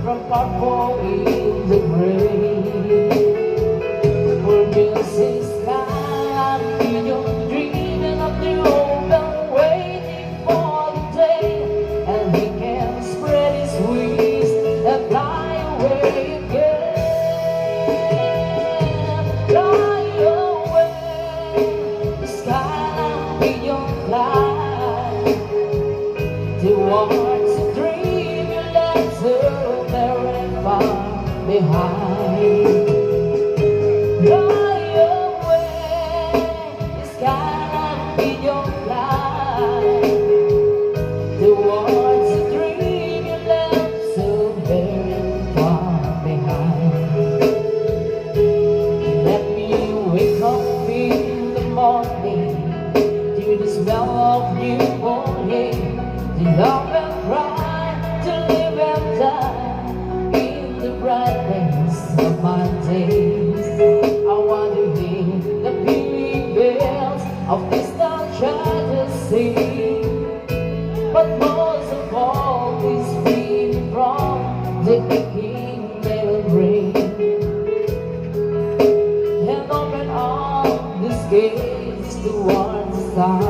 from purple in the grave. For this is Skyline Pigeon, dreaming of the open, waiting for the day, and he can spread his wings and fly away again. Fly away, the Skyline Pigeon fly towards the dream you left so very far behind. Fly away, the Skyline Pigeon fly towards the dream you left so very far behind. Let me wake up in the morning to the smell of newborn hay, to love and cry, to live and die in the brightness of my days. I want to hear the pealing bells of distant churches sing, but most of all is free from the aching melody, and open all these gates towards the sky.